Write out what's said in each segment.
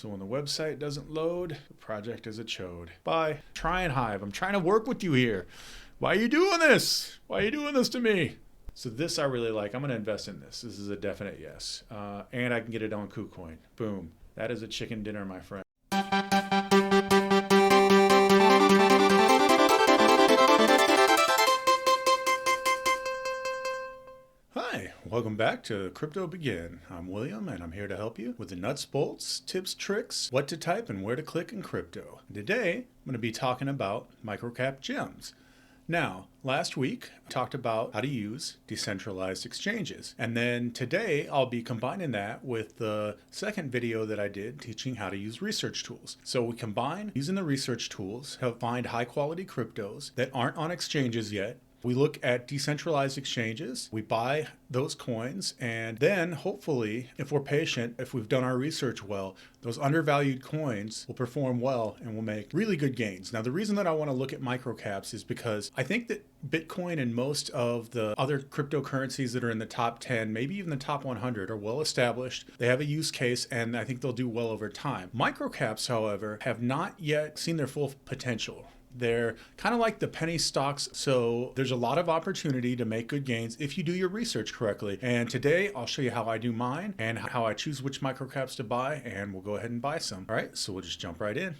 So when the website doesn't load, the project is a chode. Bye. Trying Hyve. I'm trying to work with you here. Why are you doing this? Why are you doing this to me? So this I really like. I'm going to invest in this. This is a definite yes. And I can get it on KuCoin. Boom. That is a chicken dinner, my friend. Hi, welcome back to Crypto Begin. I'm William and I'm here to help you with the nuts, bolts, tips, tricks, what to type and where to click in crypto. Today, I'm going to be talking about microcap gems. Now, last week, I talked about how to use decentralized exchanges. And then today, I'll be combining that with the second video that I did teaching how to use research tools. So we combine using the research tools, help find high quality cryptos that aren't on exchanges yet. We look at decentralized exchanges, we buy those coins, and then hopefully, if we're patient, if we've done our research well, those undervalued coins will perform well and will make really good gains. Now, the reason that I want to look at microcaps is because I think that Bitcoin and most of the other cryptocurrencies that are in the top 10, maybe even the top 100, are well established. They have a use case, and I think they'll do well over time. Microcaps, however, have not yet seen their full potential. They're kind of like the penny stocks, so there's a lot of opportunity to make good gains if you do your research correctly. And today I'll show you how I do mine and how I choose which microcaps to buy, and we'll go ahead and buy some. All right, so we'll just jump right in.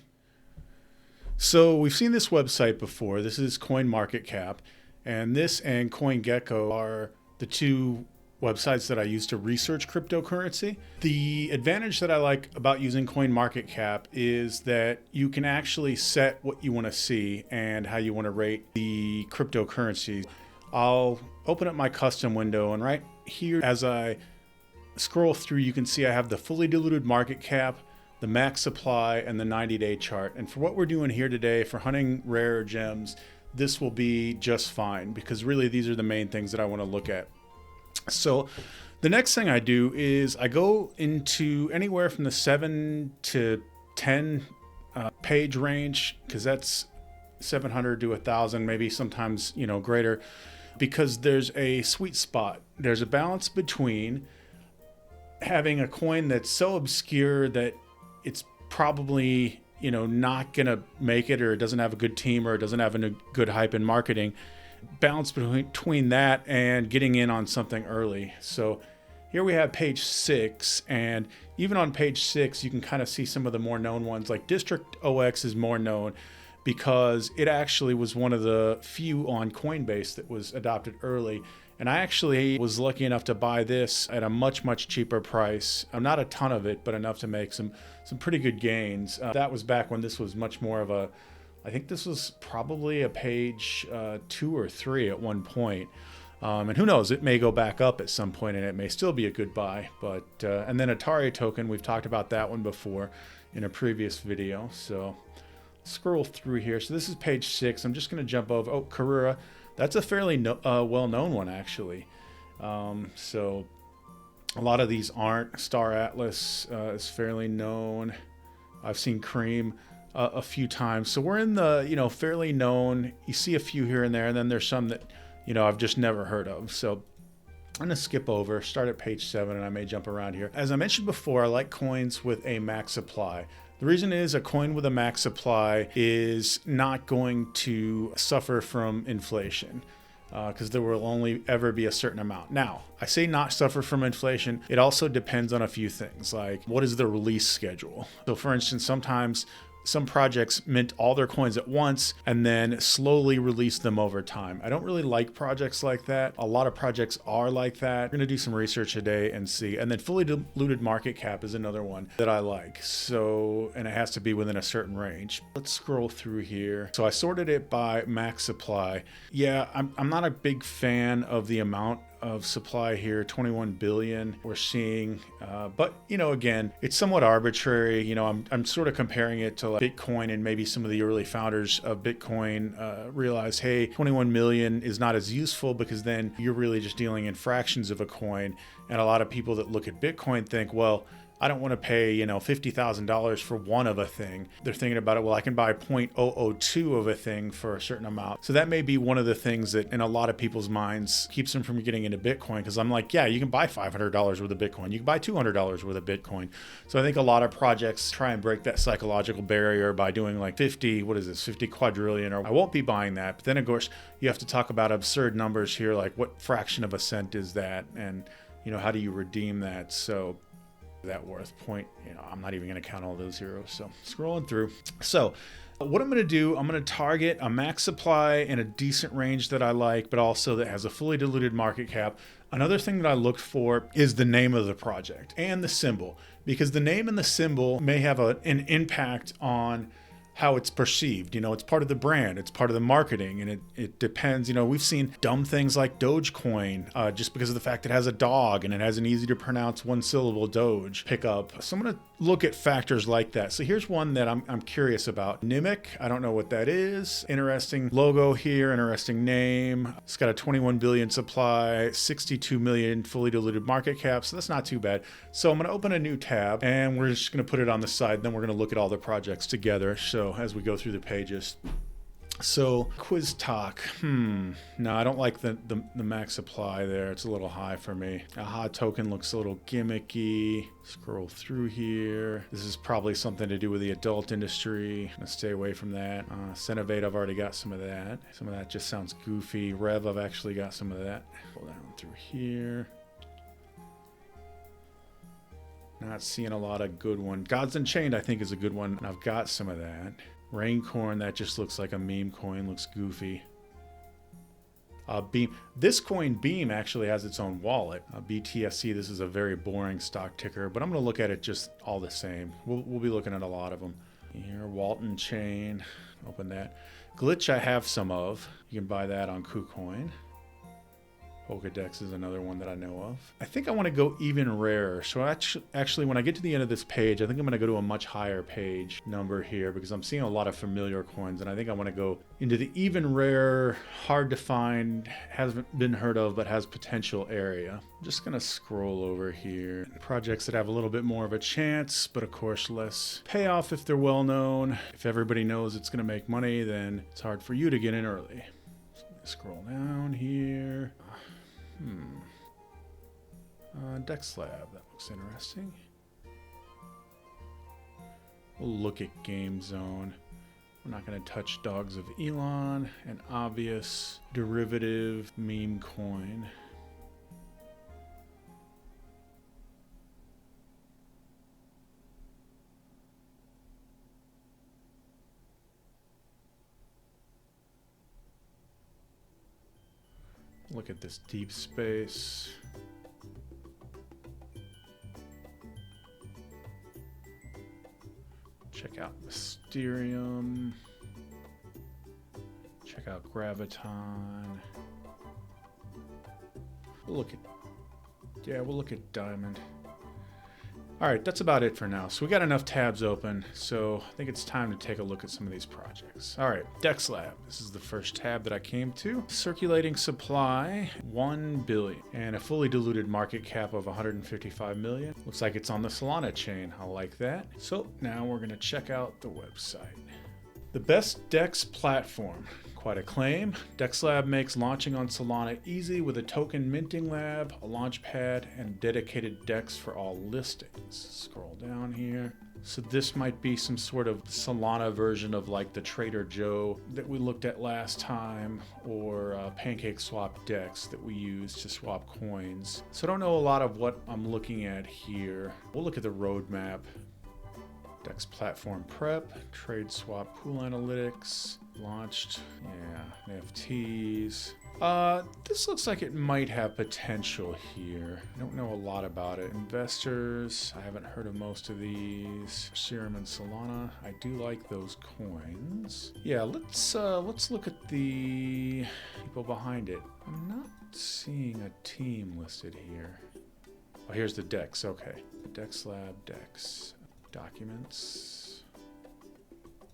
So we've seen this website before. This is CoinMarketCap, and this and CoinGecko are the two websites that I use to research cryptocurrency. The advantage that I like about using CoinMarketCap is that you can actually set what you want to see and how you want to rate the cryptocurrencies. I'll open up my custom window, and right here as I scroll through, you can see I have the fully diluted market cap, the max supply, and the 90-day chart. And for what we're doing here today, for hunting rare gems, this will be just fine because really these are the main things that I want to look at. So the next thing I do is I go into anywhere from the 7 to 10 page range, because that's 700 to 1,000, maybe sometimes, greater, because there's a sweet spot. There's a balance between having a coin that's so obscure that it's probably, not going to make it, or it doesn't have a good team, or it doesn't have a good hype in marketing. Balance between that and getting in on something early. So here we have page 6, and even on page 6 you can kind of see some of the more known ones. Like District OX is more known because it actually was one of the few on Coinbase that was adopted early, and I actually was lucky enough to buy this at a much cheaper price. Not a ton of it, but enough to make some pretty good gains. That was back when this was much more of a, I think this was probably a page 2 or 3 at one point. And who knows, it may go back up at some point and it may still be a good buy. But and then Atari token, we've talked about that one before in a previous video. So scroll through here. So this is page 6. I'm just going to jump over. Oh, Karura. That's a fairly well-known one, actually. So a lot of these aren't. Star Atlas is fairly known. I've seen Cream a few times. So we're in the, fairly known. You see a few here and there, and then there's some that, I've just never heard of. So I'm going to skip over, start at page 7, and I may jump around here. As I mentioned before, I like coins with a max supply. The reason is a coin with a max supply is not going to suffer from inflation, because there will only ever be a certain amount. Now, I say not suffer from inflation. It also depends on a few things, like what is the release schedule. So for instance, sometimes some projects mint all their coins at once and then slowly release them over time. I don't really like projects like that. A lot of projects are like that. We're going to do some research today and see. And then fully diluted market cap is another one that I like. So, and it has to be within a certain range. Let's scroll through here. So I sorted it by max supply. Yeah, I'm not a big fan of the amount of supply here, 21 billion we're seeing, but again, it's somewhat arbitrary. I'm sort of comparing it to like Bitcoin, and maybe some of the early founders of Bitcoin realized, hey, 21 million is not as useful because then you're really just dealing in fractions of a coin. And a lot of people that look at Bitcoin think, well, I don't want to pay, $50,000 for one of a thing. They're thinking about it, well, I can buy 0.002 of a thing for a certain amount. So that may be one of the things that in a lot of people's minds keeps them from getting into Bitcoin. Because I'm like, yeah, you can buy $500 worth of Bitcoin. You can buy $200 worth of Bitcoin. So I think a lot of projects try and break that psychological barrier by doing like 50 quadrillion, or I won't be buying that. But then of course, you have to talk about absurd numbers here, like what fraction of a cent is that? And, how do you redeem that? So that worth point, I'm not even going to count all those zeros. So scrolling through. So what I'm going to do, I'm going to target a max supply in a decent range that I like, but also that has a fully diluted market cap. Another thing that I looked for is the name of the project and the symbol, because the name and the symbol may have an impact on how it's perceived. It's part of the brand, it's part of the marketing, and it depends. We've seen dumb things like Dogecoin, just because of the fact it has a dog and it has an easy to pronounce one syllable Doge pickup. So I'm going to look at factors like that. So here's one that I'm curious about. Nimiq, I don't know what that is. Interesting logo here, interesting name. It's got a 21 billion supply, 62 million fully diluted market cap, so that's not too bad. So I'm going to open a new tab and we're just going to put it on the side. Then we're going to look at all the projects together. So as we go through the pages. So quiz talk. No, I don't like the max supply there. It's a little high for me. AHA token looks a little gimmicky. Scroll through here. This is probably something to do with the adult industry. I'm gonna stay away from that. Cenovate, I've already got some of that. Some of that just sounds goofy. Rev, I've actually got some of that. Pull down through here. Not seeing a lot of good one. Gods Unchained, I think, is a good one, and I've got some of that. Raincorn, that just looks like a meme coin, looks goofy. Beam. This coin, Beam, actually has its own wallet. BTSC, this is a very boring stock ticker, but I'm going to look at it just all the same. We'll be looking at a lot of them. Here, Walton Chain, open that. Glitch, I have some of. You can buy that on KuCoin. Pokedex is another one that I know of. I think I want to go even rarer. So actually, when I get to the end of this page, I think I'm going to go to a much higher page number here because I'm seeing a lot of familiar coins, and I think I want to go into the even rare, hard to find, hasn't been heard of, but has potential area. I'm just going to scroll over here. Projects that have a little bit more of a chance, but of course less payoff if they're well known. If everybody knows it's going to make money, then it's hard for you to get in early. So scroll down here. Dexlab, that looks interesting. We'll look at Game Zone. We're not going to touch Dogs of Elon, an obvious derivative meme coin. Look at this deep space. Check out Mysterium. Check out Graviton. We'll look at Diamond. All right, that's about it for now. So we got enough tabs open, so I think it's time to take a look at some of these projects. All right, Dexlab. This is the first tab that I came to. Circulating supply, 1 billion, and a fully diluted market cap of 155 million. Looks like it's on the Solana chain. I like that. So now we're gonna check out the website. The best DEX platform. Quite a claim. Dexlab makes launching on Solana easy with a token minting lab, a launch pad, and dedicated DEX for all listings. Scroll down here. So this might be some sort of Solana version of like the Trader Joe that we looked at last time, or Pancake swap DEX that we use to swap coins. So I don't know a lot of what I'm looking at here. We'll look at the roadmap. DEX platform prep, trade swap pool analytics, launched, yeah, NFTs. This looks like it might have potential here. I don't know a lot about it. Investors, I haven't heard of most of these. Serum and Solana, I do like those coins. Yeah, let's look at the people behind it. I'm not seeing a team listed here. Oh, here's the DEX, okay. Dexlab DEX. Documents.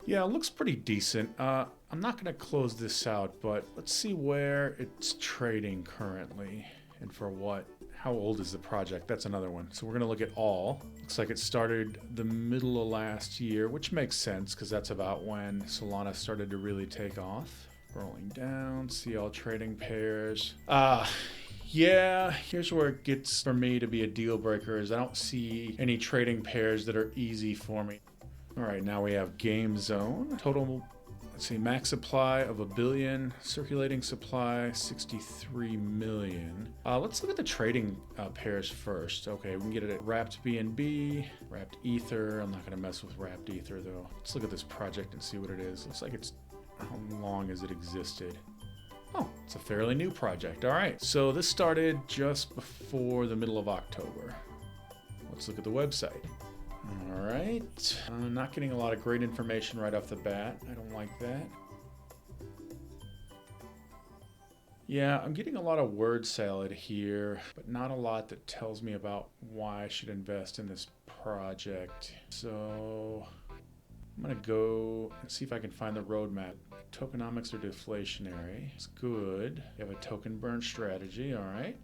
Yeah, it looks pretty decent. I'm not going to close this out, but let's see where it's trading currently and for what. How old is the project? That's another one. So we're gonna look at all. Looks like it started the middle of last year, which makes sense because that's about when Solana started to really take off. Scrolling down, see all trading pairs. Yeah, here's where it gets for me to be a deal breaker is I don't see any trading pairs that are easy for me. All right, now we have game zone. Total, let's see, max supply of 1 billion, circulating supply 63 million. Let's look at the trading pairs first. Okay, we can get it at wrapped BNB, wrapped Ether. I'm not gonna mess with wrapped Ether though. Let's look at this project and see what it is. Looks like it's, how long has it existed? Oh, it's a fairly new project. All right, so this started just before the middle of October. Let's look at the website. All right, not getting a lot of great information right off the bat. I don't like that. Yeah, I'm getting a lot of word salad here, but not a lot that tells me about why I should invest in this project. So I'm gonna go and see if I can find the roadmap. Tokenomics are deflationary. It's good. You have a token burn strategy, all right.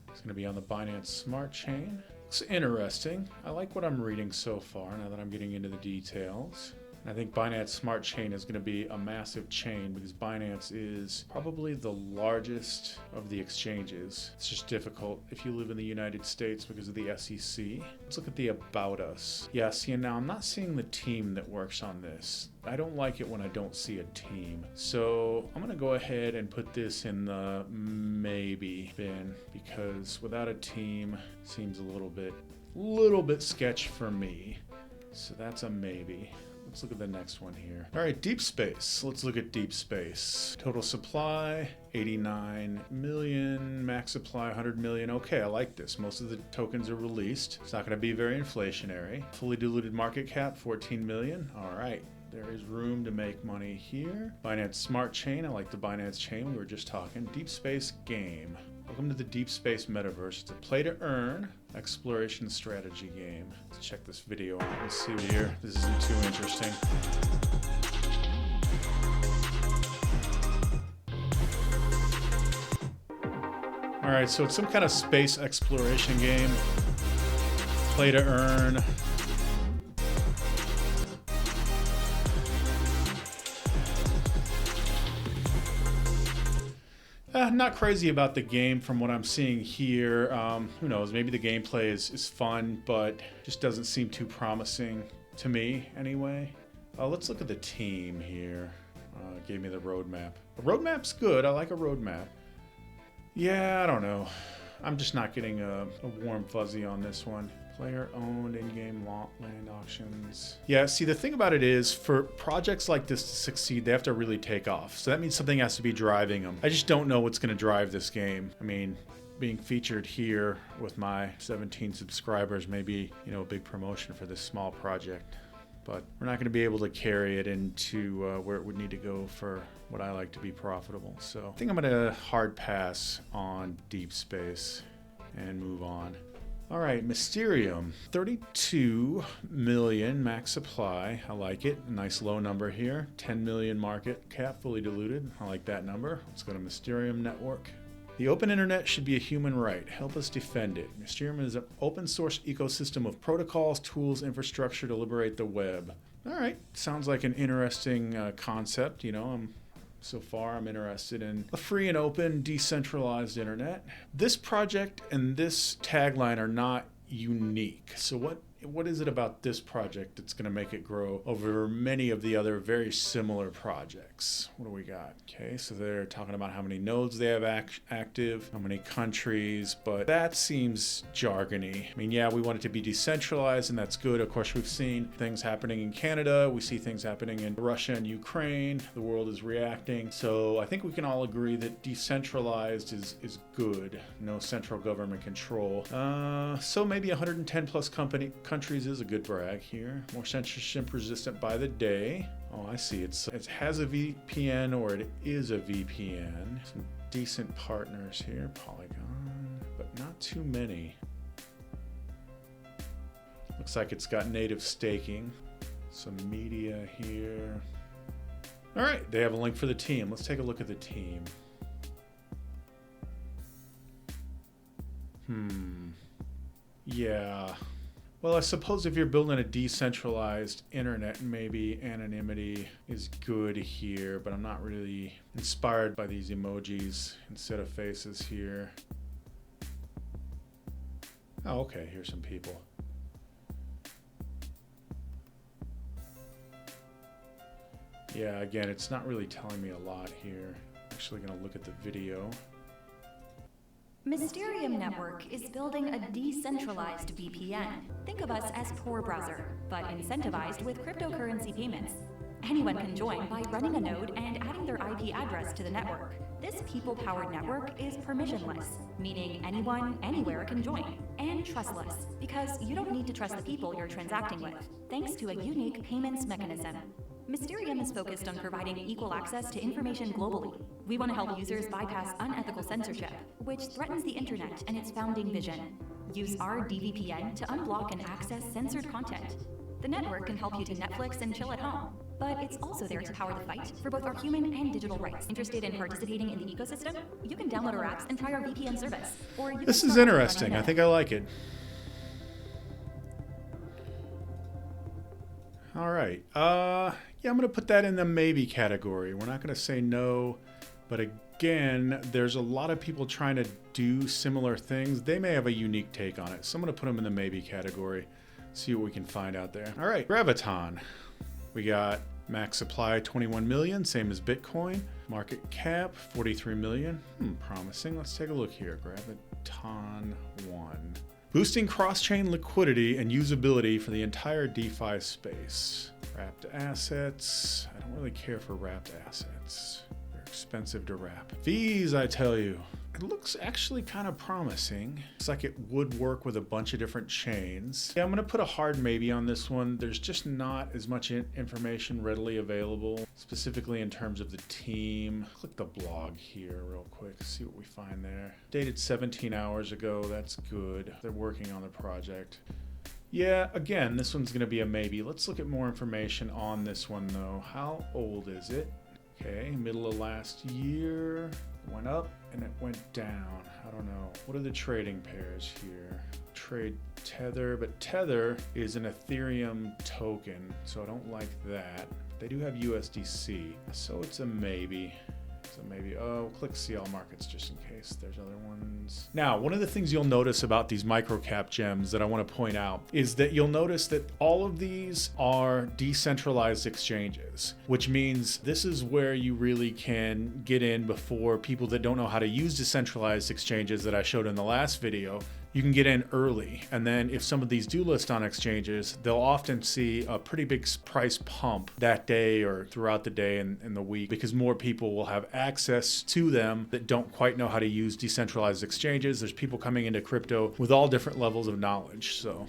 It's gonna be on the Binance Smart Chain. Looks interesting. I like what I'm reading so far now that I'm getting into the details. I think Binance Smart Chain is going to be a massive chain because Binance is probably the largest of the exchanges. It's just difficult if you live in the United States because of the SEC. Let's look at the About Us. Yeah, see, now I'm not seeing the team that works on this. I don't like it when I don't see a team. So I'm going to go ahead and put this in the maybe bin because without a team seems a little bit sketch for me. So that's a maybe. Let's look at the next one here. All right, deep space. Let's look at deep space. Total supply, 89 million. Max supply, 100 million. Okay, I like this. Most of the tokens are released. It's not going to be very inflationary. Fully diluted market cap, 14 million. All right. There is room to make money here. Binance Smart Chain. I like the Binance Chain. We were just talking. Deep space game. Welcome to the Deep Space Metaverse. It's a play-to-earn exploration strategy game. Let's check this video out and see here. This isn't too interesting. All right, so it's some kind of space exploration game. Play-to-earn. Not crazy about the game from what I'm seeing here. Who knows, maybe the gameplay is fun, but just doesn't seem too promising to me anyway. Let's look at the team here. It gave me the roadmap. The roadmap's good, I like a roadmap. Yeah, I don't know. I'm just not getting a warm fuzzy on this one. Player-owned in-game land auctions. Yeah, see, the thing about it is, for projects like this to succeed, they have to really take off. So that means something has to be driving them. I just don't know what's going to drive this game. I mean, being featured here with my 17 subscribers may be, you know, a big promotion for this small project. But we're not going to be able to carry it into where it would need to go for what I like to be profitable. So I think I'm going to hard pass on deep space and move on. All right, Mysterium, 32 million max supply. I like it. A nice low number here. 10 million market cap, fully diluted. I like that number. Let's go to Mysterium Network. The open internet should be a human right. Help us defend it. Mysterium is an open source ecosystem of protocols, tools, infrastructure to liberate the web. All right, sounds like an interesting concept. You know, so far, I'm interested in a free and open, decentralized internet. This project and this tagline are not unique. So what is it about this project that's going to make it grow over many of the other very similar projects? What do we got? Okay, so they're talking about how many nodes they have active, how many countries, but that seems jargony. I mean, yeah, we want it to be decentralized, and that's good. Of course, we've seen things happening in Canada. We see things happening in Russia and Ukraine. The world is reacting. So I think we can all agree that decentralized is good. No central government control. So maybe 110 plus countries is a good brag here. More censorship resistant by the day. Oh, I see. It has a VPN or it is a VPN. Some decent partners here. Polygon, but not too many. Looks like it's got native staking. Some media here. All right, they have a link for the team. Let's take a look at the team. Yeah. Well, I suppose if you're building a decentralized internet, maybe anonymity is good here, but I'm not really inspired by these emojis instead of faces here. Oh, okay, here's some people. Yeah, again, it's not really telling me a lot here. I'm actually going to look at the video. Mysterium Network is building a decentralized VPN. Think of us as Tor browser, but incentivized with cryptocurrency payments. Anyone can join by running a node and adding their IP address to the network. This people-powered network is permissionless, meaning anyone, anywhere can join, and trustless, because you don't need to trust the people you're transacting with, thanks to a unique payments mechanism. Mysterium is focused on providing equal access to information globally. We want to help users bypass unethical censorship, which threatens the internet and its founding vision. Use our DVPN to unblock and access censored content. The network can help you to Netflix and chill at home, but it's also there to power the fight for both our human and digital rights. Interested in participating in the ecosystem? You can download our apps and try our VPN service. Or you This is interesting. I think I like it. All right. Yeah, I'm going to put that in the maybe category. We're not going to say no, but again, there's a lot of people trying to do similar things. They may have a unique take on it, so I'm going to put them in the maybe category. See what we can find out there. All right, Graviton. We got max supply 21 million, same as Bitcoin. Market cap 43 million. Promising. Let's take a look here. Graviton 1. Boosting cross-chain liquidity and usability for the entire DeFi space. Wrapped assets. I don't really care for wrapped assets. They're expensive to wrap. Fees, I tell you. It looks actually kind of promising. Looks like it would work with a bunch of different chains. Yeah, I'm gonna put a hard maybe on this one. There's just not as much information readily available, specifically in terms of the team. Click the blog here real quick, see what we find there. Dated 17 hours ago, that's good. They're working on the project. Yeah, again, this one's gonna be a maybe. Let's look at more information on this one though. How old is it? Okay, middle of last year. Went up and it went down. I don't know. What are the trading pairs here? Trade Tether, but Tether is an Ethereum token, so I don't like that. They do have USDC, so it's a maybe. So maybe, oh, click see all markets just in case there's other ones. Now, one of the things you'll notice about these microcap gems that I want to point out is that you'll notice that all of these are decentralized exchanges, which means this is where you really can get in before people that don't know how to use decentralized exchanges that I showed in the last video. You can get in early, and then if some of these do list on exchanges, they'll often see a pretty big price pump that day or throughout the day and the week, because more people will have access to them that don't quite know how to use decentralized exchanges. There's people coming into crypto with all different levels of knowledge. So,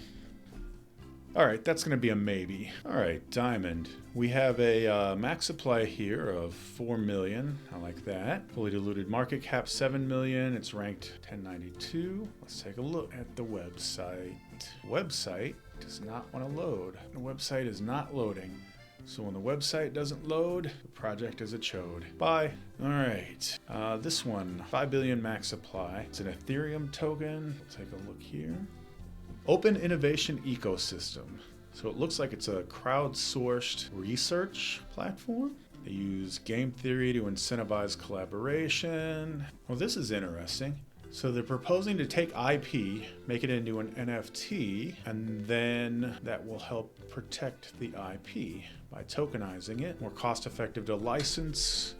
all right, that's going to be a maybe. All right, Diamond. We have a max supply here of 4 million. I like that. Fully diluted market cap 7 million. It's ranked 1092. Let's take a look at the website. Website does not want to load. The website is not loading. So when the website doesn't load, the project is a chode. Bye. All right. This one, 5 billion max supply. It's an Ethereum token. We'll take a look here. Open innovation ecosystem. So it looks like it's a crowdsourced research platform. They use game theory to incentivize collaboration. Well, this is interesting. So they're proposing to take IP, make it into an NFT, and then that will help protect the IP by tokenizing it. More cost effective to license.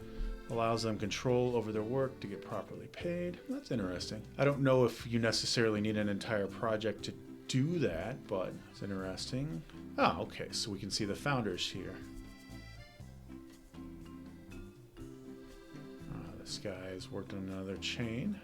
Allows them control over their work to get properly paid. That's interesting. I don't know if you necessarily need an entire project to do that, but it's interesting. Oh, okay, so we can see the founders here. This guy has worked on another chain.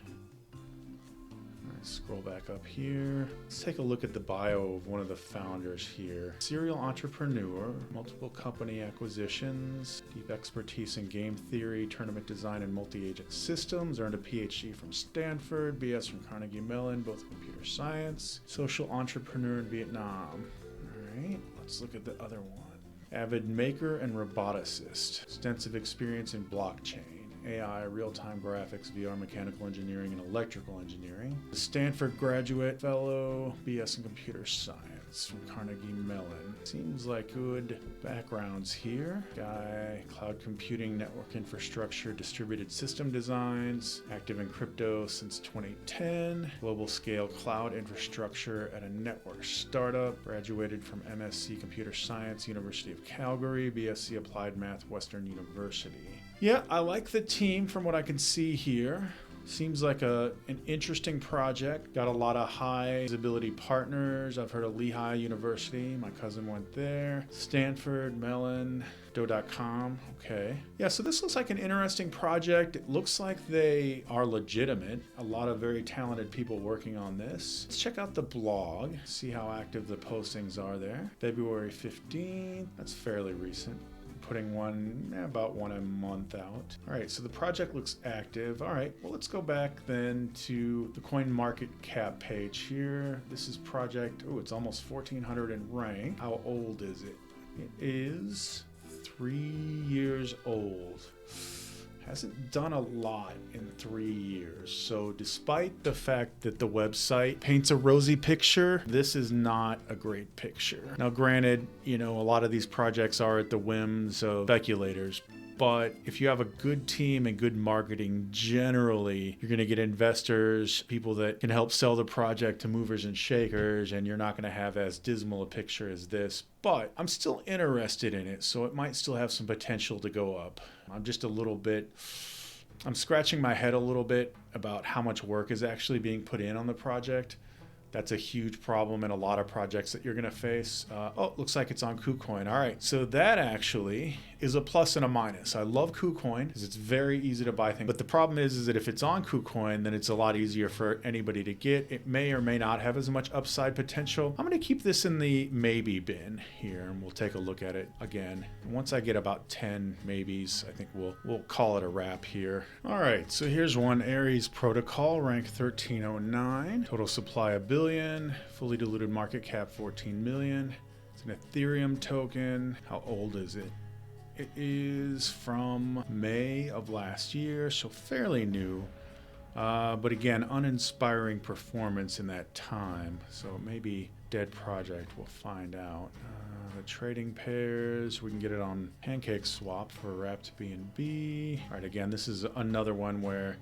Scroll back up here. Let's take a look at the bio of one of the founders here. Serial entrepreneur, multiple company acquisitions, deep expertise in game theory, tournament design, and multi-agent systems. Earned a PhD from Stanford, BS from Carnegie Mellon, both computer science. Social entrepreneur in Vietnam. All right, let's look at the other one. Avid maker and roboticist. Extensive experience in blockchain. AI, real-time graphics, VR, mechanical engineering, and electrical engineering. Stanford graduate fellow, BS in computer science from Carnegie Mellon. Seems like good backgrounds here. Guy, cloud computing, network infrastructure, distributed system designs, active in crypto since 2010, global scale cloud infrastructure at a network startup, graduated from MSc Computer Science, University of Calgary, BSc Applied Math, Western University. Yeah, I like the team from what I can see here. Seems like an interesting project. Got a lot of high visibility partners. I've heard of Lehigh University. My cousin went there. Stanford, Mellon, Do.com. Okay. Yeah, so this looks like an interesting project. It looks like they are legitimate. A lot of very talented people working on this. Let's check out the blog, see how active the postings are there. February 15th. That's fairly recent. Putting about one a month out. All right, so the project looks active. All right, well, let's go back then to the coin market cap page here. This is project, it's almost 1400 in rank. How old is it? It is 3 years old. Hasn't done a lot in 3 years. So despite the fact that the website paints a rosy picture, this is not a great picture. Now granted, a lot of these projects are at the whims of speculators, but if you have a good team and good marketing, generally you're going to get investors, people that can help sell the project to movers and shakers, and you're not going to have as dismal a picture as this. But I'm still interested in it, so it might still have some potential to go up. I'm scratching my head a little bit about how much work is actually being put in on the project. That's a huge problem in a lot of projects that you're going to face. Looks like it's on KuCoin. All right, so that actually is a plus and a minus. I love KuCoin because it's very easy to buy things. But the problem is that if it's on KuCoin, then it's a lot easier for anybody to get. It may or may not have as much upside potential. I'm going to keep this in the maybe bin here, and we'll take a look at it again. And once I get about 10 maybes, I think we'll call it a wrap here. All right, so here's one. Aries Protocol, rank 1309. Total supply $1 billion. Fully diluted market cap 14 million. It's an Ethereum token. How old is it? It is from May of last year, so fairly new. But again, uninspiring performance in that time. So maybe dead project, we'll find out. The trading pairs, we can get it on Pancake swap for wrapped BNB. All right, again, this is another one where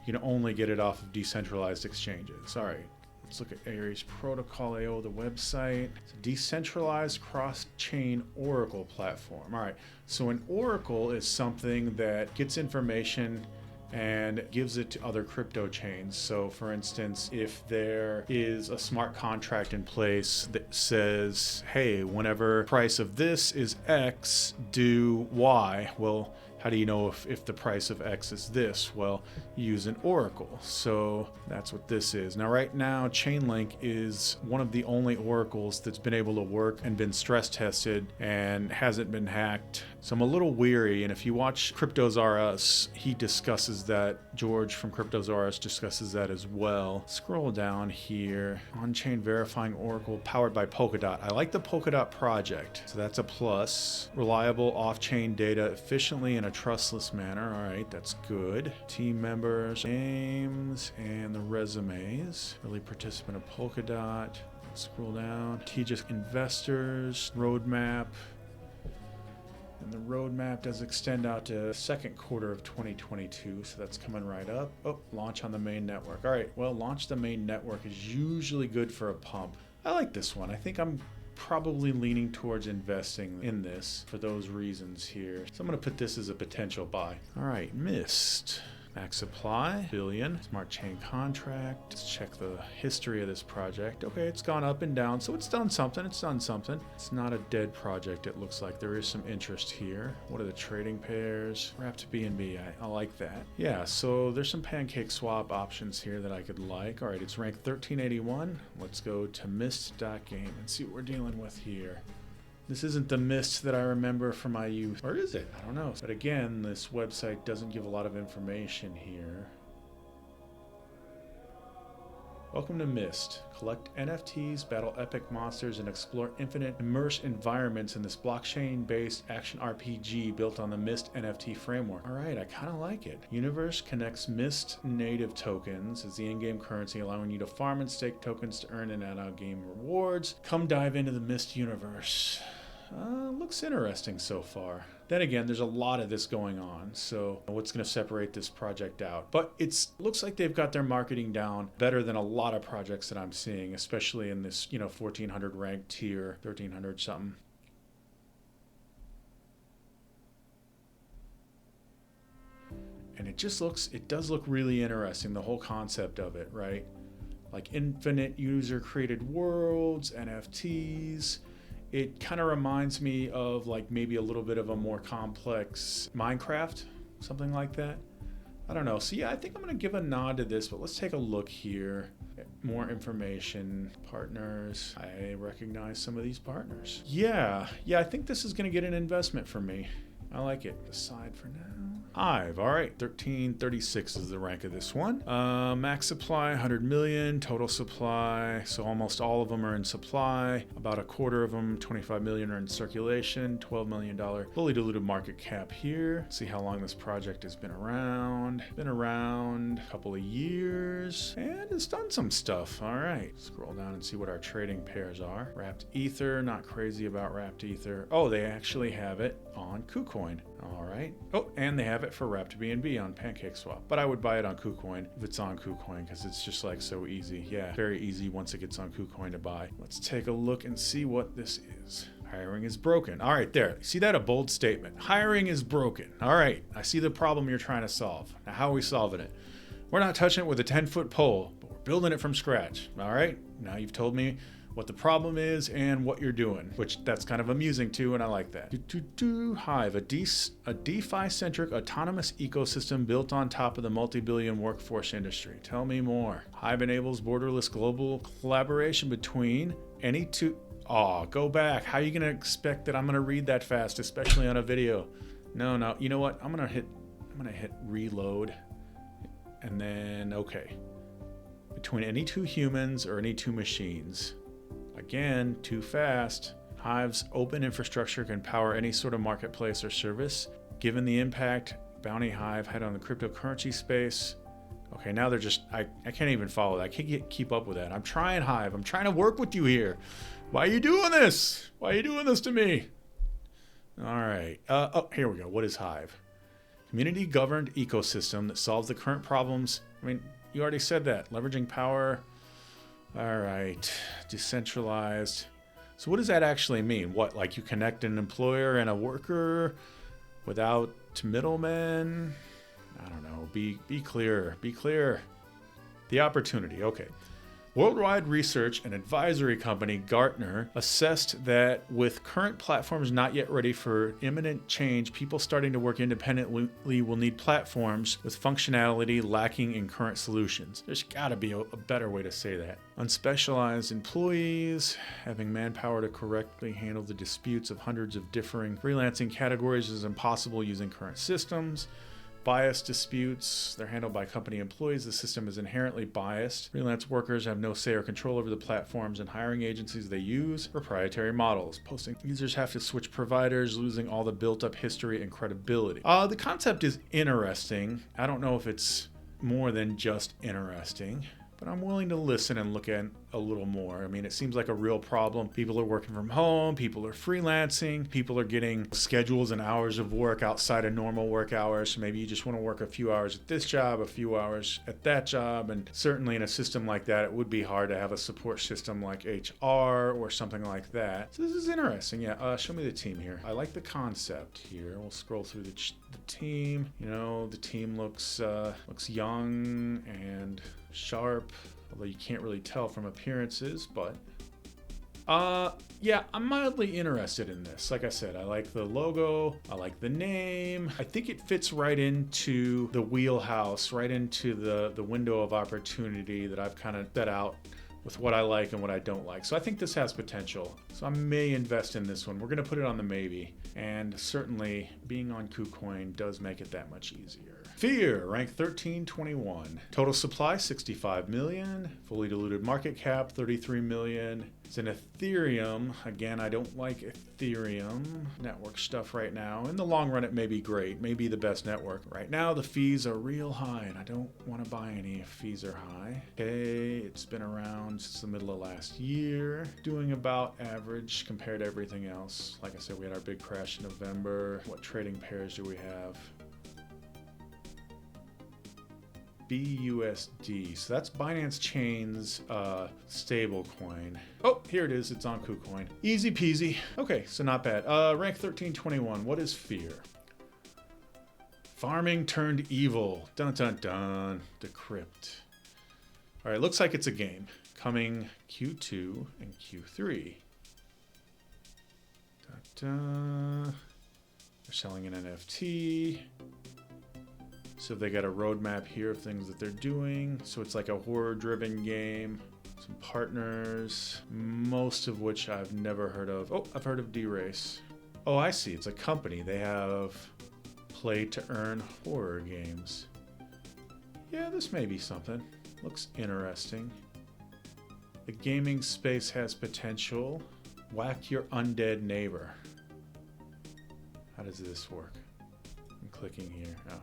you can only get it off of decentralized exchanges. All right. Let's look at Aries Protocol AO, the website. It's a decentralized cross-chain Oracle platform. All right, so an Oracle is something that gets information and gives it to other crypto chains. So for instance, if there is a smart contract in place that says, hey, whenever price of this is X, do Y. Well, how do you know if the price of X is this? Well, use an oracle. So that's what this is. Now, right now, Chainlink is one of the only oracles that's been able to work and been stress tested and hasn't been hacked. So I'm a little weary. And if you watch Cryptos R Us, he discusses that. George from Cryptos R Us discusses that as well. Scroll down here. On-chain verifying oracle powered by Polkadot. I like the Polkadot project. So that's a plus. Reliable off-chain data efficiently in a trustless manner. All right, that's good. Team members, names, and the resumes. Early participant of Polkadot. Scroll down. Strategic investors, roadmap. And the roadmap does extend out to second quarter of 2022, so that's coming right up. Launch on the main network. All right, well, launch the main network is usually good for a pump. I like this one. I think I'm probably leaning towards investing in this for those reasons here. So I'm going to put this as a potential buy. All right, Mist. Max supply, billion. Smart chain contract. Let's check the history of this project. Okay, it's gone up and down, so it's done something. It's not a dead project, it looks like. There is some interest here. What are the trading pairs? Wrapped BNB, I like that. Yeah, so there's some Pancake swap options here that I could like. All right, it's ranked 1381. Let's go to mist.game and see what we're dealing with here. This isn't the Mist that I remember from my youth. Or is it? I don't know. But again, this website doesn't give a lot of information here. Welcome to Myst. Collect NFTs, battle epic monsters, and explore infinite immersive environments in this blockchain-based action RPG built on the Myst NFT framework. All right, I kind of like it. Universe connects Myst native tokens as the in-game currency, allowing you to farm and stake tokens to earn and out-game rewards. Come dive into the Myst universe. Looks interesting so far. Then again, there's a lot of this going on, so what's going to separate this project out? But it looks like they've got their marketing down better than a lot of projects that I'm seeing, especially in this, 1400 ranked tier, 1300 something. And it does look really interesting, the whole concept of it, right? Like infinite user-created worlds, NFTs. It kind of reminds me of like maybe a little bit of a more complex Minecraft, something like that. I don't know. So yeah, I think I'm going to give a nod to this, but let's take a look here. More information, partners. I recognize some of these partners. Yeah, I think this is going to get an investment from me. I like it. Aside for now. Hyve, all right, 1336 is the rank of this one. Max supply, 100 million, total supply, so almost all of them are in supply. About a quarter of them, 25 million, are in circulation. $12 million fully diluted market cap here. See how long this project has been around. Been around a couple of years, and it's done some stuff. All right, scroll down and see what our trading pairs are. Wrapped Ether, not crazy about Wrapped Ether. Oh, they actually have it on KuCoin. All right. Oh, and they have it for Wrapped BNB on Pancake swap. But I would buy it on KuCoin if it's on KuCoin because it's just like so easy. Yeah, very easy once it gets on KuCoin to buy. Let's take a look and see what this is. Hiring is broken. All right, there. See that? A bold statement. Hiring is broken. All right. I see the problem you're trying to solve. Now, how are we solving it? We're not touching it with a 10-foot pole, but we're building it from scratch. All right. Now you've told me what the problem is and what you're doing, which that's kind of amusing too, and I like that. Hyve, a DeFi-centric autonomous ecosystem built on top of the multi-billion workforce industry. Tell me more. Hyve enables borderless global collaboration between any two. Oh, go back. How are you going to expect that I'm going to read that fast, especially on a video? No. You know what? I'm going to hit reload, and then okay. Between any two humans or any two machines. Again, too fast. Hyve's open infrastructure can power any sort of marketplace or service. Given the impact Bounty Hyve had on the cryptocurrency space. Okay, now they're just, I can't even follow that. I can't keep up with that. I'm trying, Hyve. I'm trying to work with you here. Why are you doing this? Why are you doing this to me? All right. Here we go. What is Hyve? Community-governed ecosystem that solves the current problems. I mean, you already said that. Leveraging power. All right, decentralized. So what does that actually mean? What, like you connect an employer and a worker without middlemen? I don't know. Be clear. Be clear. The opportunity. Okay. Worldwide research and advisory company Gartner assessed that with current platforms not yet ready for imminent change, people starting to work independently will need platforms with functionality lacking in current solutions. There's got to be a better way to say that. Unspecialized employees, having manpower to correctly handle the disputes of hundreds of differing freelancing categories is impossible using current systems. Bias disputes, they're handled by company employees. The system is inherently biased. Freelance workers have no say or control over the platforms and hiring agencies they use. Proprietary models. Posting users have to switch providers, losing all the built-up history and credibility. The concept is interesting. I don't know if it's more than just interesting, but I'm willing to listen and look at a little more. I mean, it seems like a real problem. People are working from home, people are freelancing, people are getting schedules and hours of work outside of normal work hours. So maybe you just want to work a few hours at this job, a few hours at that job. And certainly in a system like that, it would be hard to have a support system like HR or something like that. So this is interesting. Yeah, show me the team here. I like the concept here. We'll scroll through the team. You know, the team looks young and sharp, although you can't really tell from appearances, but yeah, I'm mildly interested in this. Like I said, I like the logo, I like the name. I think it fits right into the wheelhouse, right into the window of opportunity that I've kind of set out with what I like and what I don't like. So I think this has potential. So I may invest in this one. We're going to put it on the maybe. And certainly being on KuCoin does make it that much easier. Fear, rank 1321. Total supply, 65 million. Fully diluted market cap, 33 million. It's in Ethereum. Again, I don't like Ethereum network stuff right now. In the long run, it may be great. May be the best network. Right now, the fees are real high, and I don't want to buy any if fees are high. Okay, it's been around since the middle of last year. Doing about average compared to everything else. Like I said, we had our big crash in November. What trading pairs do we have? BUSD. So that's Binance Chain's stable coin. Oh, here it is. It's on KuCoin. Easy peasy. Okay, so not bad. Rank 1321. What is fear? Farming turned evil. Dun dun dun. Decrypt. All right, looks like it's a game. Coming Q2 and Q3. Dun, dun. They're selling an NFT. So they got a roadmap here of things that they're doing. So it's like a horror-driven game. Some partners, most of which I've never heard of. Oh, I've heard of D-Race. Oh, I see. It's a company. They have play-to-earn horror games. Yeah, this may be something. Looks interesting. The gaming space has potential. Whack your undead neighbor. How does this work? I'm clicking here. Oh.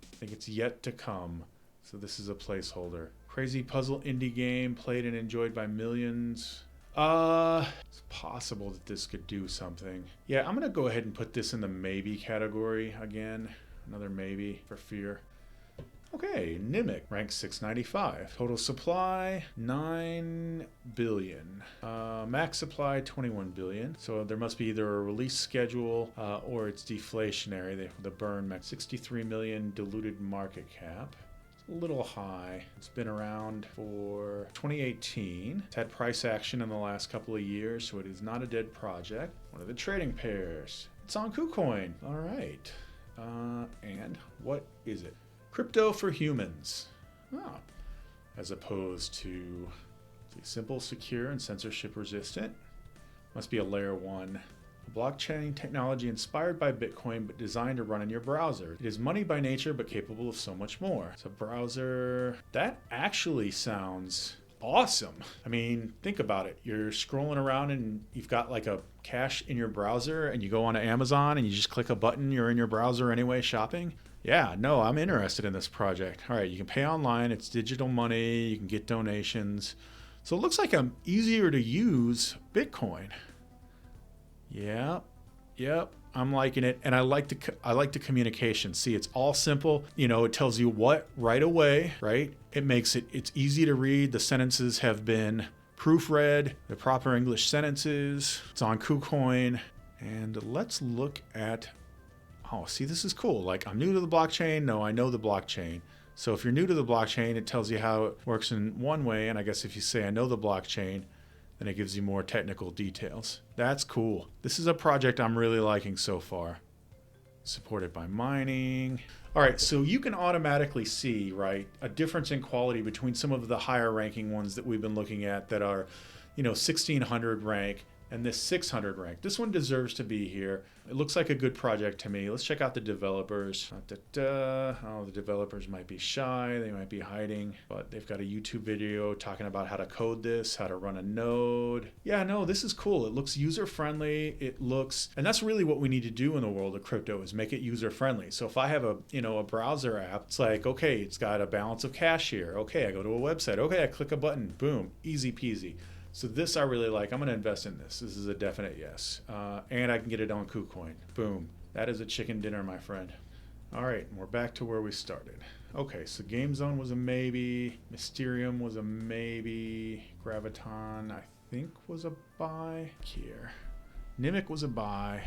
I think it's yet to come. So this is a placeholder. Crazy puzzle indie game played and enjoyed by millions. It's possible that this could do something. Yeah, I'm gonna go ahead and put this in the maybe category again. Another maybe for fear. Okay, Nimiq, rank 695. Total supply, 9 billion. Max supply, 21 billion. So there must be either a release schedule or it's deflationary. The burn max, 63 million diluted market cap. It's a little high. It's been around for 2018. It's had price action in the last couple of years, so it is not a dead project. One of the trading pairs. It's on KuCoin. All right. And what is it? Crypto for humans. Oh. As opposed to simple, secure, and censorship resistant. Must be a layer 1. A blockchain technology inspired by Bitcoin but designed to run in your browser. It is money by nature but capable of so much more. It's a browser. That actually sounds awesome. I mean, think about it. You're scrolling around and you've got like a cache in your browser and you go onto Amazon and you just click a button. You're in your browser anyway shopping. Yeah, no, I'm interested in this project. All right, you can pay online. It's digital money. You can get donations. So it looks like I'm easier to use Bitcoin. Yep, I'm liking it. And I like the communication. See, it's all simple. You know, it tells you what right away, right? It's easy to read. The sentences have been proofread, the proper English sentences. It's on KuCoin. And let's look at, oh, see, this is cool. Like, I'm new to the blockchain. No, I know the blockchain. So if you're new to the blockchain, it tells you how it works in one way. And I guess if you say, I know the blockchain, then it gives you more technical details. That's cool. This is a project I'm really liking so far. Supported by mining. All right, so you can automatically see, right, a difference in quality between some of the higher ranking ones that we've been looking at that are, 1600 rank and this 600 rank. This one deserves to be here. It looks like a good project to me. Let's check out the developers. Oh, the developers might be shy. They might be hiding, but they've got a YouTube video talking about how to code this, how to run a node. Yeah, no, this is cool. It looks user-friendly. And that's really what we need to do in the world of crypto is make it user-friendly. So if I have a browser app, it's like, okay, it's got a balance of cash here. Okay, I go to a website. Okay, I click a button. Boom, easy peasy. So this I really like. I'm going to invest in this. This is a definite yes. And I can get it on KuCoin. Boom. That is a chicken dinner, my friend. All right, we're back to where we started. Okay, so Game Zone was a maybe. Mysterium was a maybe. Graviton, I think, was a buy. Here. Nimiq was a buy.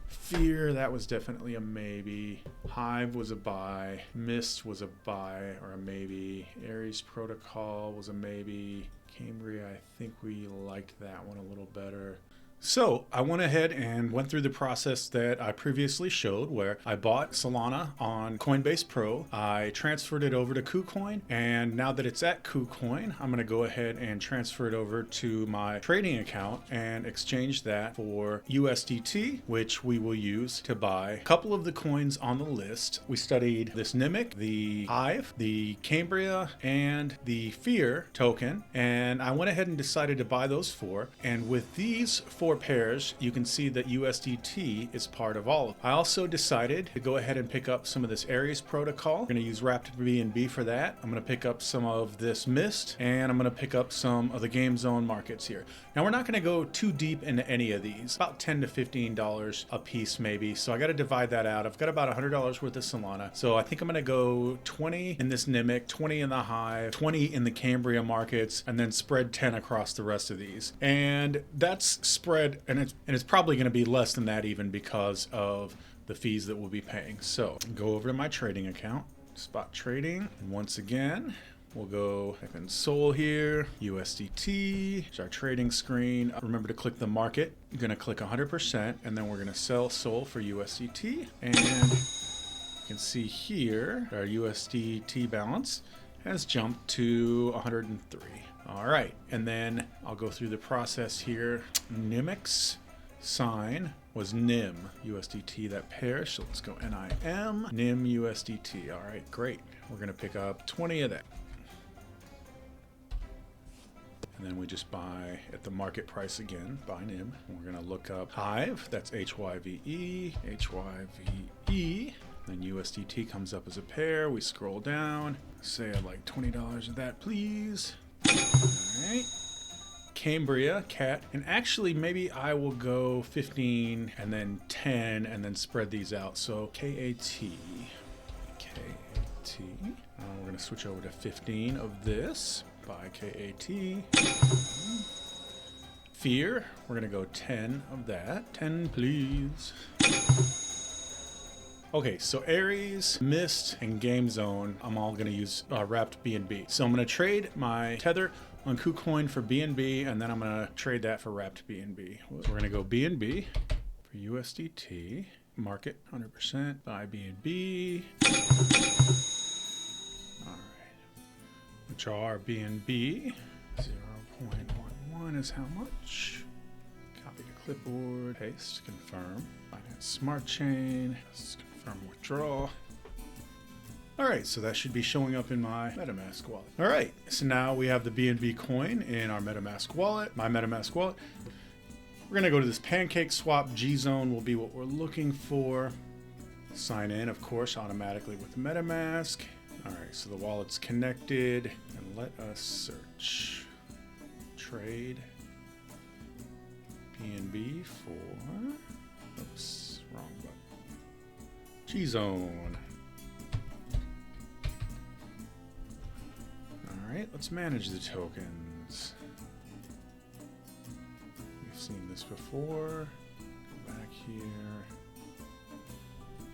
Fear, that was definitely a maybe. Hyve was a buy. Mist was a buy or a maybe. Ares Protocol was a maybe. Kambria, I think we liked that one a little better. So I went ahead and went through the process that I previously showed, where I bought Solana on Coinbase Pro. I transferred it over to KuCoin, and now that it's at KuCoin, I'm going to go ahead and transfer it over to my trading account and exchange that for USDT, which we will use to buy a couple of the coins on the list. We studied this Nimiq, the Hyve, the Kambria, and the Fear token, and I went ahead and decided to buy those four. And with these four pairs, you can see that USDT is part of all of them. I also decided to go ahead and pick up some of this Aries protocol. I'm going to use Wrapped BNB for that. I'm going to pick up some of this Mist, and I'm going to pick up some of the Game Zone markets here. Now, we're not going to go too deep into any of these, about $10 to $15 a piece maybe. So I got to divide that out. I've got about $100 worth of Solana. So I think I'm going to go 20 in this Nimiq, 20 in the Hyve, 20 in the Kambria markets, and then spread 10 across the rest of these. And that's spread, and it's probably going to be less than that even because of the fees that we'll be paying. So go over to my trading account, spot trading, and once again we'll go type in Sol here, USDT. It's our trading screen. Remember to click the market. I'm going to click 100%, and then we're going to sell Sol for USDT. And you can see here our USDT balance has jumped to 103. All right, and then I'll go through the process here. Nimiq's sign was NIM USDT, that pair. So let's go NIM, NIM USDT. All right, great. We're going to pick up 20 of that. And then we just buy at the market price again, buy NIM. We're going to look up Hyve, that's HYVE, HYVE. Then USDT comes up as a pair. We scroll down, say I'd like $20 of that, please. All right. Kambria, cat, and actually maybe I will go 15 and then 10 and then spread these out. So KAT. We're going to switch over to 15 of this. Buy KAT. Fear, we're going to go 10 of that. 10, please. Okay, so Aries, Mist, and Game Zone, I'm all going to use Wrapped BNB. So I'm going to trade my Tether on KuCoin for BNB, and then I'm going to trade that for Wrapped BNB. We're going to go BNB for USDT. Market 100%. Buy BNB. All right. Draw our BNB. 0.11 is how much? Copy to clipboard. Paste. Confirm. Binance Smart Chain. Confirm withdrawal. All right, so that should be showing up in my MetaMask wallet. All right, so now we have the BNB coin in our MetaMask wallet, my MetaMask wallet. We're gonna go to this Pancake swap. G Zone will be what we're looking for. Sign in, of course, automatically with MetaMask. All right, so the wallet's connected, and let us search. Trade BNB for, oops, wrong button. G Zone. All right, let's manage the tokens. We've seen this before. Go back here.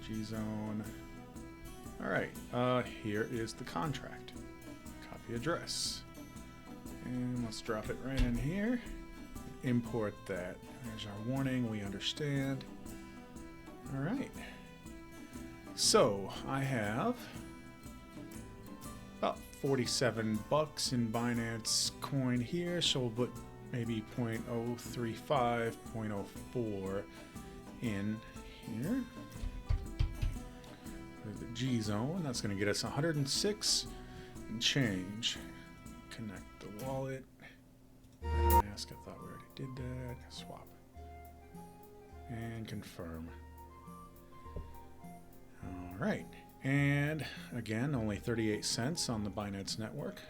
G Zone. All right, here is the contract. Copy address. And let's drop it right in here. Import that. There's our warning, we understand. All right. So I have about 47 bucks in Binance coin here, so we'll put maybe 0.035, 0.04 in here. There's the G Zone, that's going to get us 106 and change. Connect the wallet. Ask, I thought we already did that. Swap. And confirm. All right. And again, only 38 cents on the Binance network.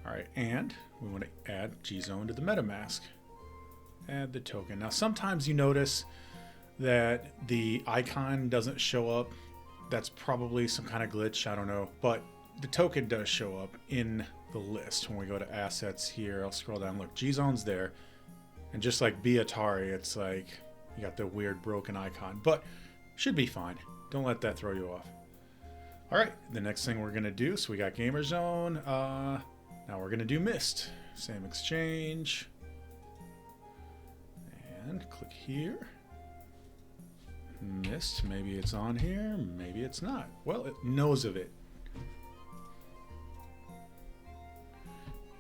All right, and we want to add G-Zone to the MetaMask. Add the token. Now, sometimes you notice that the icon doesn't show up. That's probably some kind of glitch, I don't know. But the token does show up in the list. When we go to assets here, I'll scroll down. Look, G-Zone's there. And just like Atari, it's like you got the weird broken icon. But should be fine. Don't let that throw you off. All right, the next thing we're gonna do, so we got Gamer Zone. Now we're gonna do Mist. Same exchange. And click here. Missed. Maybe it's on here. Maybe it's not. Well, it knows of it.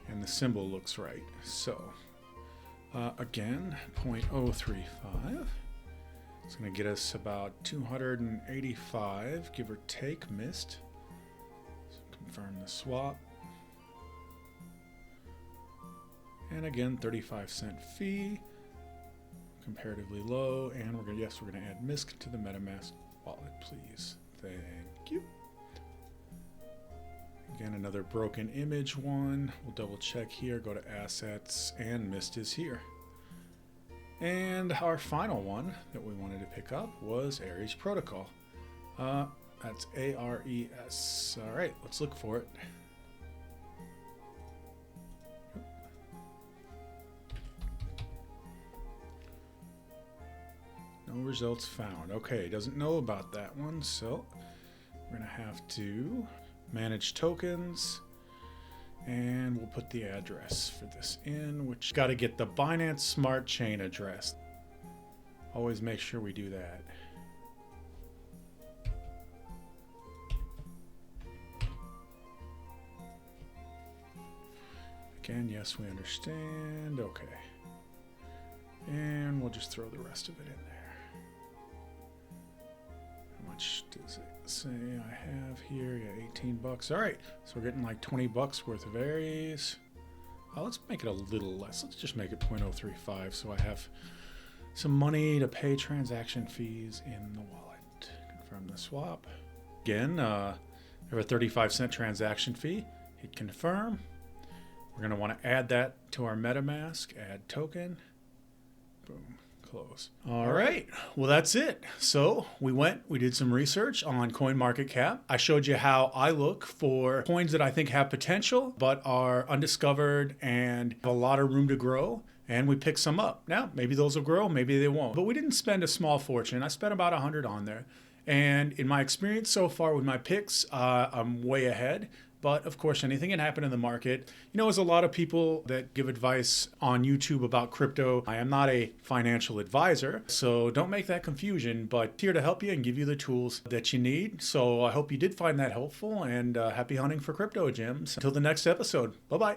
And the symbol looks right. So, again, 0.035. It's going to get us about 285, give or take, missed. So confirm the swap. And again, 35-cent fee, comparatively low. And we're going to, we're going to add MISC to the MetaMask wallet, please. Thank you. Again, another broken image one. We'll double check here, go to assets, and MIST is here. And our final one that we wanted to pick up was Ares Protocol. That's ARES. All right, let's look for it. No results found. Okay, doesn't know about that one, so we're gonna have to manage tokens, and we'll put the address for this in, which got to get the Binance Smart Chain address. Always make sure we do that. Again, yes, we understand. Okay. And we'll just throw the rest of it in there. How much does it say I have here? Yeah, 18 bucks. All right, so we're getting like 20 bucks worth of Ares. Let's make it a little less. Let's just make it 0.035 so I have some money to pay transaction fees in the wallet. Confirm the swap. Again, we have a 35-cent transaction fee. Hit confirm. We're going to want to add that to our MetaMask. Add token. Boom. Close. All right. Well, that's it. So we did some research on CoinMarketCap. I showed you how I look for coins that I think have potential, but are undiscovered and have a lot of room to grow. And we picked some up. Now, maybe those will grow, maybe they won't. But we didn't spend a small fortune. I spent about 100 on there. And in my experience so far with my picks, I'm way ahead. But of course, anything can happen in the market. You know, there's a lot of people that give advice on YouTube about crypto. I am not a financial advisor, so don't make that confusion, but here to help you and give you the tools that you need. So I hope you did find that helpful, and happy hunting for crypto gems. Until the next episode. Bye-bye.